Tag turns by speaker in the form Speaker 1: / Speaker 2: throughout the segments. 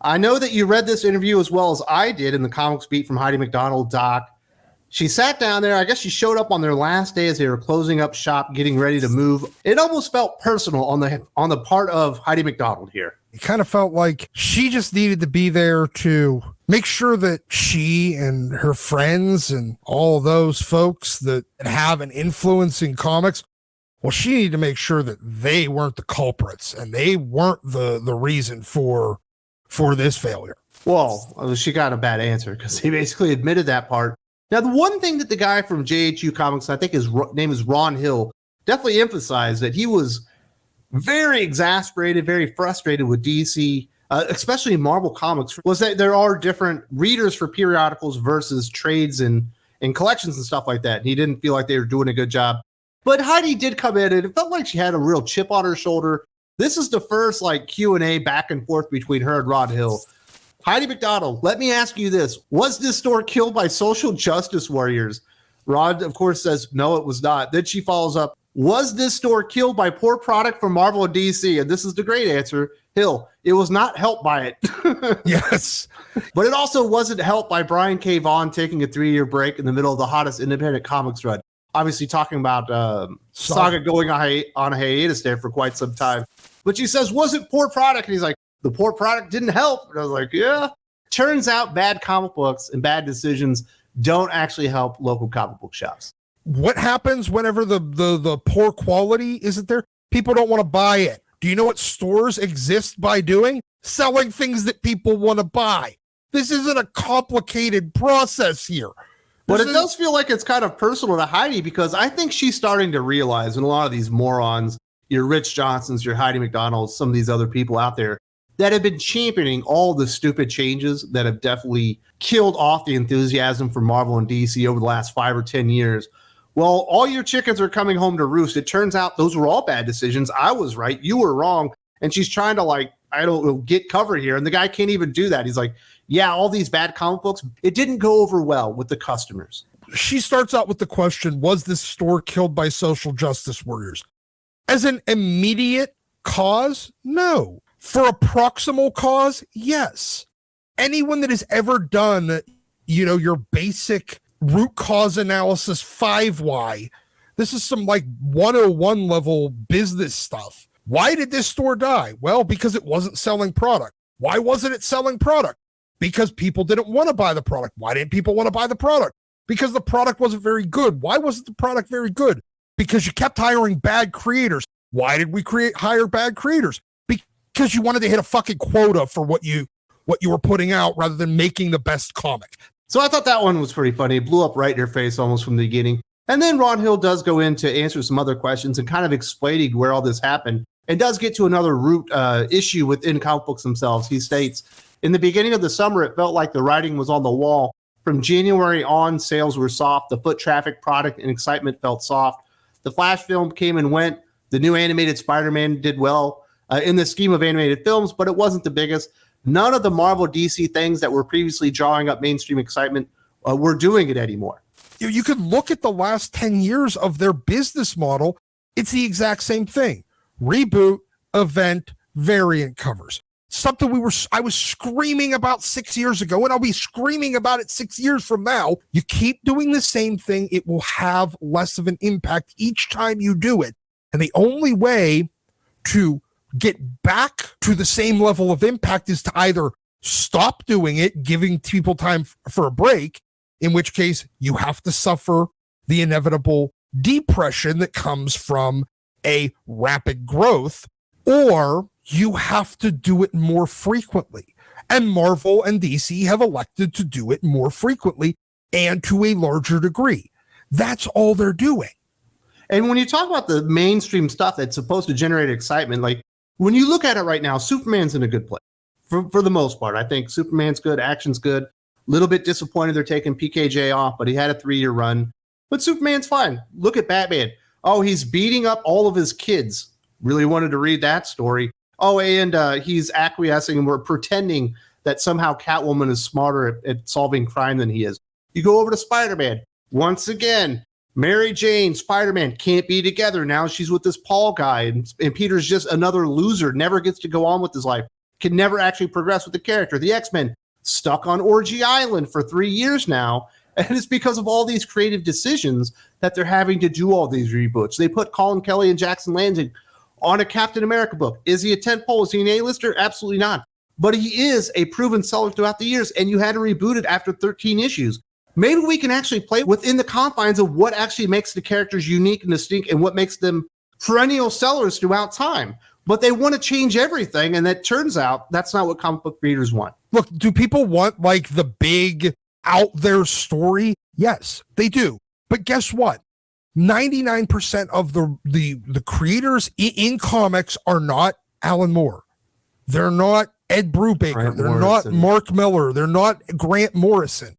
Speaker 1: I know that you read this interview as well as I did in the Comics Beat from Heidi McDonald, Doc. She sat down there. I guess she showed up on their last day as they were closing up shop, getting ready to move. It almost felt personal on the part of Heidi McDonald here.
Speaker 2: It kind of felt like she just needed to be there to make sure that she and her friends and all those folks that have an influence in comics, well, she needed to make sure that they weren't the culprits and they weren't the reason for this failure.
Speaker 1: Well, she got a bad answer because he basically admitted that part. Now, the one thing that the guy from JHU Comics, I think his name is Ron Hill, definitely emphasized that he was very exasperated, very frustrated with DC, especially Marvel Comics, was that there are different readers for periodicals versus trades and collections and stuff like that. And he didn't feel like they were doing a good job. But Heidi did come in and it felt like she had a real chip on her shoulder. This is the first Q&A back and forth between her and Ron Hill. Heidi McDonald, let me ask you this. Was this store killed by social justice warriors? Rod, of course, says, no, it was not. Then she follows up, was this store killed by poor product from Marvel and DC? And this is the great answer. Hill, it was not helped by it.
Speaker 2: Yes.
Speaker 1: But it also wasn't helped by Brian K. Vaughan taking a 3-year break in the middle of the hottest independent comics run. Obviously talking about Saga going on a hiatus there for quite some time. But she says, was it poor product? And he's like, the poor product didn't help. And I was like, yeah. Turns out bad comic books and bad decisions don't actually help local comic book shops.
Speaker 2: What happens whenever the poor quality isn't there? People don't want to buy it. Do you know what stores exist by doing? Selling things that people want to buy. This isn't a complicated process here.
Speaker 1: But it does feel like it's kind of personal to Heidi because I think she's starting to realize, and a lot of these morons, your Rich Johnsons, your Heidi McDonalds, some of these other people out there that have been championing all the stupid changes that have definitely killed off the enthusiasm for Marvel and DC over the last 5 or 10 years. Well, all your chickens are coming home to roost. It turns out those were all bad decisions. I was right. You were wrong. And she's trying to get cover here. And the guy can't even do that. He's like, yeah, all these bad comic books, it didn't go over well with the customers.
Speaker 2: She starts out with the question, was this store killed by social justice warriors? As an immediate cause, no. For a proximal cause, yes. Anyone that has ever done, your basic root cause analysis 5Y, this is some 101 level business stuff. Why did this store die? Well, because it wasn't selling product. Why wasn't it selling product? Because people didn't want to buy the product. Why didn't people want to buy the product? Because the product wasn't very good. Why wasn't the product very good? Because you kept hiring bad creators. Why did we hire bad creators? Because you wanted to hit a fucking quota for what you were putting out rather than making the best comic.
Speaker 1: So I thought that one was pretty funny. It blew up right in her face almost from the beginning. And then Ron Hill does go in to answer some other questions and kind of explaining where all this happened and does get to another root issue within comic books themselves. He states, in the beginning of the summer, it felt like the writing was on the wall. From January on, sales were soft. The foot traffic, product, and excitement felt soft. The Flash film came and went. The new animated Spider-Man did well in the scheme of animated films, but it wasn't the biggest. None of the Marvel DC things that were previously drawing up mainstream excitement were doing it anymore.
Speaker 2: You could look at the last 10 years of their business model. It's the exact same thing. Reboot, event, variant covers. Something I was screaming about 6 years ago, and I'll be screaming about it 6 years from now. You keep doing the same thing, it will have less of an impact each time you do it. And the only way to get back to the same level of impact is to either stop doing it, giving people time for a break, in which case you have to suffer the inevitable depression that comes from a rapid growth, or you have to do it more frequently. And Marvel and DC have elected to do it more frequently and to a larger degree. That's all they're doing.
Speaker 1: And when you talk about the mainstream stuff that's supposed to generate excitement, when you look at it right now, Superman's in a good place for the most part. I think Superman's good, action's good. A little bit disappointed they're taking PKJ off, but he had a 3-year run. But Superman's fine. Look at Batman. Oh, he's beating up all of his kids. Really wanted to read that story. Oh, and he's acquiescing and we're pretending that somehow Catwoman is smarter at solving crime than he is. You go over to Spider-Man. Once again, Mary Jane, Spider-Man can't be together. Now she's with this Paul guy, and Peter's just another loser, never gets to go on with his life. can never actually progress with the character. The X-Men stuck on Orgy Island for 3 years now, and it's because of all these creative decisions that they're having to do all these reboots. They put Colin Kelly and Jackson Lansing on a Captain America book. Is he a tentpole? Is he an A-lister? Absolutely not. But he is a proven seller throughout the years, and you had to reboot it after 13 issues. Maybe we can actually play within the confines of what actually makes the characters unique and distinct and what makes them perennial sellers throughout time. But they want to change everything, and it turns out that's not what comic book readers want.
Speaker 2: Look, do people want like the big out there story? Yes, they do. But guess what? 99% of the creators in comics are not Alan Moore. They're not Ed Brubaker.
Speaker 1: Grant
Speaker 2: They're
Speaker 1: Morrison.
Speaker 2: not Mark Miller. They're not Grant Morrison.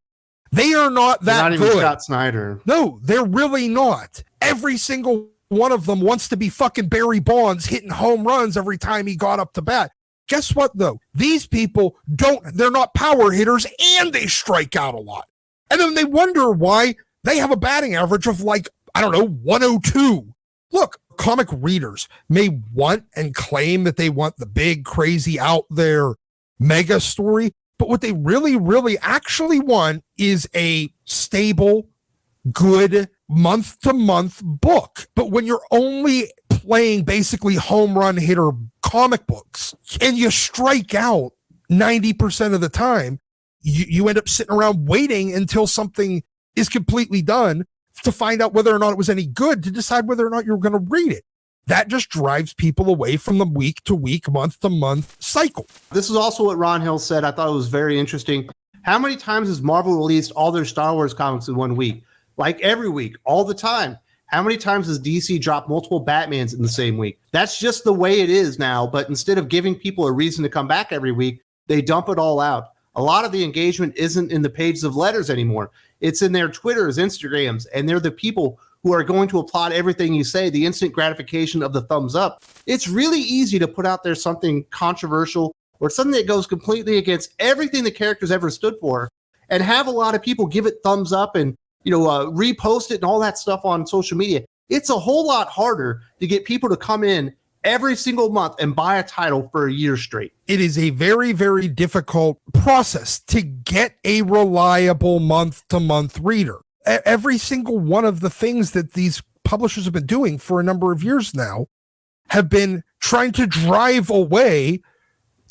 Speaker 2: They are not that
Speaker 1: not even
Speaker 2: good.
Speaker 1: Scott Snyder.
Speaker 2: No, they're really not. Every single one of them wants to be fucking Barry Bonds hitting home runs every time he got up to bat. Guess what, though? These people they're not power hitters, and they strike out a lot. And then they wonder why they have a batting average of like, I don't know, 102. Look, comic readers may want and claim that they want the big, crazy, out there mega story, but what they really, really actually want is a stable, good month-to-month book. But when you're only playing basically home run hitter comic books and you strike out 90% of the time, you end up sitting around waiting until something is completely done to find out whether or not it was any good to decide whether or not you're going to read it. That just drives people away from the week-to-week, month-to-month cycle.
Speaker 1: This is also what Ron Hill said. I thought it was very interesting. How many times has Marvel released all their Star Wars comics in 1 week? Like every week, all the time. How many times has DC dropped multiple Batmans in the same week? That's just the way it is now. But instead of giving people a reason to come back every week, they dump it all out. A lot of the engagement isn't in the pages of letters anymore. It's in their Twitters, Instagrams, and they're the people who are going to applaud everything you say, the instant gratification of the thumbs up. It's really easy to put out there something controversial or something that goes completely against everything the characters ever stood for and have a lot of people give it thumbs up and repost it and all that stuff on social media. It's a whole lot harder to get people to come in every single month and buy a title for a year straight.
Speaker 2: It is a very, very difficult process to get a reliable month-to-month reader. Every single one of the things that these publishers have been doing for a number of years now have been trying to drive away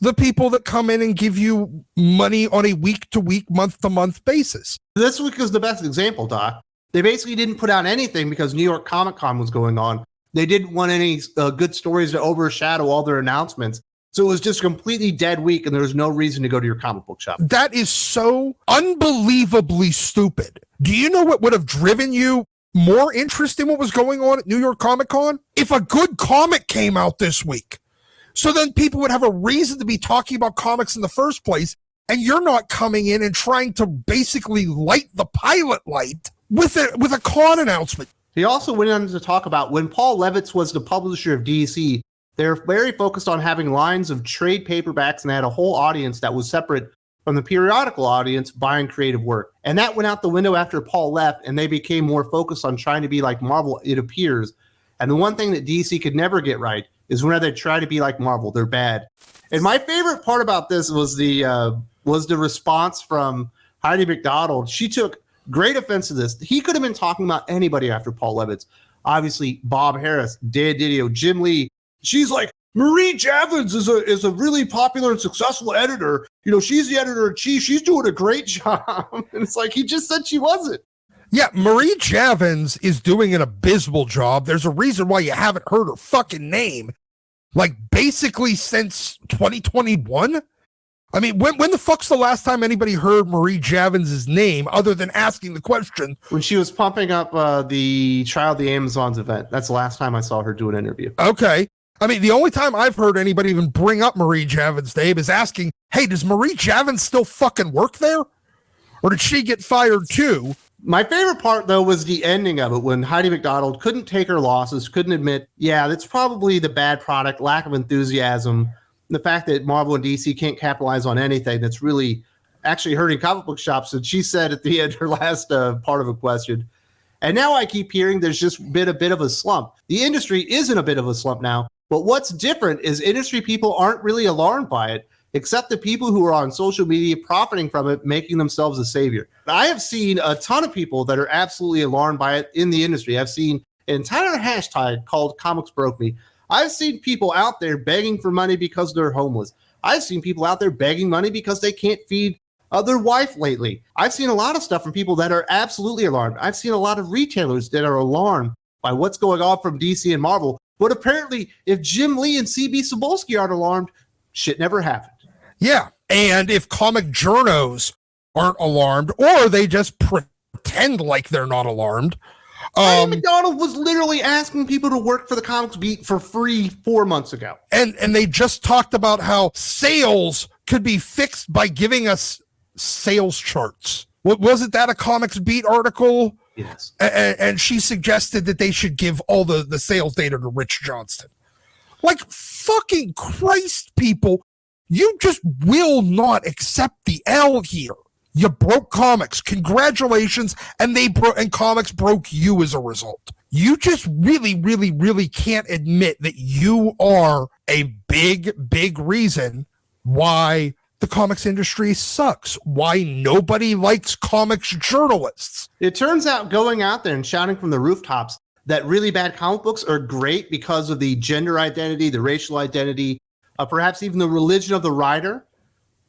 Speaker 2: the people that come in and give you money on a week-to-week, month-to-month basis.
Speaker 1: This week is the best example, Doc. They basically didn't put out anything because New York Comic Con was going on. They didn't want any good stories to overshadow all their announcements. So it was just a completely dead week, and there was no reason to go to your comic book shop.
Speaker 2: That is so unbelievably stupid. Do you know what would have driven you more interest in what was going on at New York Comic Con? If a good comic came out this week. So then people would have a reason to be talking about comics in the first place, and you're not coming in and trying to basically light the pilot light with a con announcement.
Speaker 1: He also went on to talk about when Paul Levitz was the publisher of DC, they're very focused on having lines of trade paperbacks, and they had a whole audience that was separate from the periodical audience buying creative work. And that went out the window after Paul left, and they became more focused on trying to be like Marvel, it appears. And the one thing that DC could never get right is whenever they try to be like Marvel, they're bad. And my favorite part about this was the response from Heidi McDonald. She took great offense to this. He could have been talking about anybody after Paul Levitz. Obviously, Bob Harris, Dan Didio, Jim Lee. She's like, Marie Javins is a really popular and successful editor. She's the editor-in-chief. She's doing a great job. And it's like, he just said she wasn't.
Speaker 2: Yeah, Marie Javins is doing an abysmal job. There's a reason why you haven't heard her fucking name, like basically since 2021. I mean, when the fuck's the last time anybody heard Marie Javins' name other than asking the question?
Speaker 1: When she was pumping up the Trial of the Amazons event. That's the last time I saw her do an interview.
Speaker 2: Okay. I mean, the only time I've heard anybody even bring up Marie Javins' name is asking, hey, does Marie Javins still fucking work there? Or did she get fired too?
Speaker 1: My favorite part, though, was the ending of it when Heidi McDonald couldn't take her losses, couldn't admit, yeah, that's probably the bad product, lack of enthusiasm, the fact that Marvel and DC can't capitalize on anything that's really actually hurting comic book shops. And she said at the end, her last part of a question, and now I keep hearing there's just been a bit of a slump. The industry is in a bit of a slump now, but what's different is industry people aren't really alarmed by it except the people who are on social media profiting from it, making themselves a savior. I have seen a ton of people that are absolutely alarmed by it in the industry. I've seen an entire hashtag called Comics Broke Me. I've seen people out there begging for money because they're homeless. I've seen people out there begging money because they can't feed their wife lately. I've seen a lot of stuff from people that are absolutely alarmed. I've seen a lot of retailers that are alarmed by what's going on from DC and Marvel. But apparently, if Jim Lee and CB Cebulski aren't alarmed, shit never happened.
Speaker 2: Yeah. And if comic journos aren't alarmed, or they just pretend like they're not alarmed.
Speaker 1: Heidi McDonald was literally asking people to work for the Comics Beat for free 4 months ago.
Speaker 2: And they just talked about how sales could be fixed by giving us sales charts. What wasn't that a Comics Beat article?
Speaker 1: Yes.
Speaker 2: And she suggested that they should give all the sales data to Rich Johnston. Like, fucking Christ, people, you just will not accept the L here. You broke comics. Congratulations. And comics broke you as a result. You just really, really, really can't admit that you are a big, big reason why the comics industry sucks, why nobody likes comics journalists.
Speaker 1: It turns out going out there and shouting from the rooftops that really bad comic books are great because of the gender identity, the racial identity, perhaps even the religion of the writer,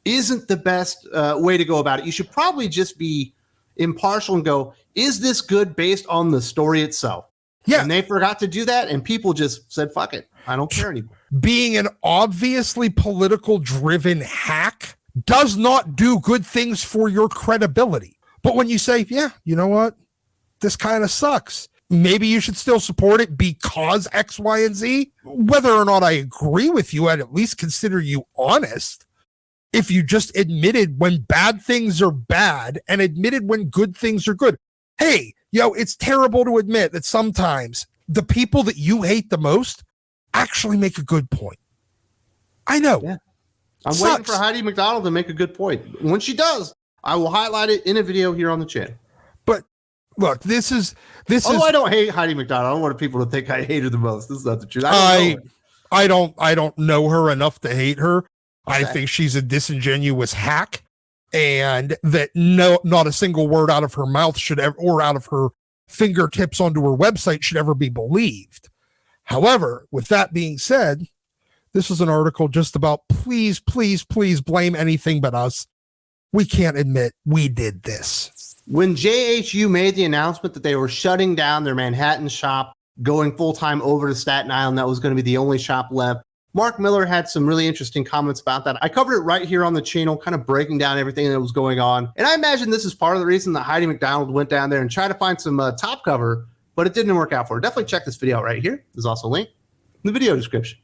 Speaker 1: isn't the best way to go about it. You should probably just be impartial and go, is this good based on the story itself? Yeah. And they forgot to do that, and people just said, fuck it, I don't care anymore.
Speaker 2: Being an obviously political driven hack does not do good things for your credibility. But when you say, yeah, you know what? This kind of sucks. Maybe you should still support it because X, Y, and Z. Whether or not I agree with you, I'd at least consider you honest. If you just admitted when bad things are bad and admitted when good things are good. Hey, it's terrible to admit that sometimes the people that you hate the most actually make a good point. I know.
Speaker 1: Yeah. I'm waiting for Heidi McDonald to make a good point. When she does, I will highlight it in a video here on the channel.
Speaker 2: But look, this is.
Speaker 1: I don't hate Heidi McDonald. I don't want people to think I hate her the most. This is not the truth.
Speaker 2: I don't know her enough to hate her. Okay. I think she's a disingenuous hack, and that not a single word out of her mouth or out of her fingertips onto her website should ever be believed. However, with that being said, this is an article just about please, please, please blame anything but us. We can't admit we did this.
Speaker 1: When JHU made the announcement that they were shutting down their Manhattan shop, going full-time over to Staten Island, that was going to be the only shop left, Mark Miller had some really interesting comments about that. I covered it right here on the channel, kind of breaking down everything that was going on. And I imagine this is part of the reason that Heidi McDonald went down there and tried to find some top cover, but it didn't work out for her. Definitely check this video out right here. There's also a link in the video description.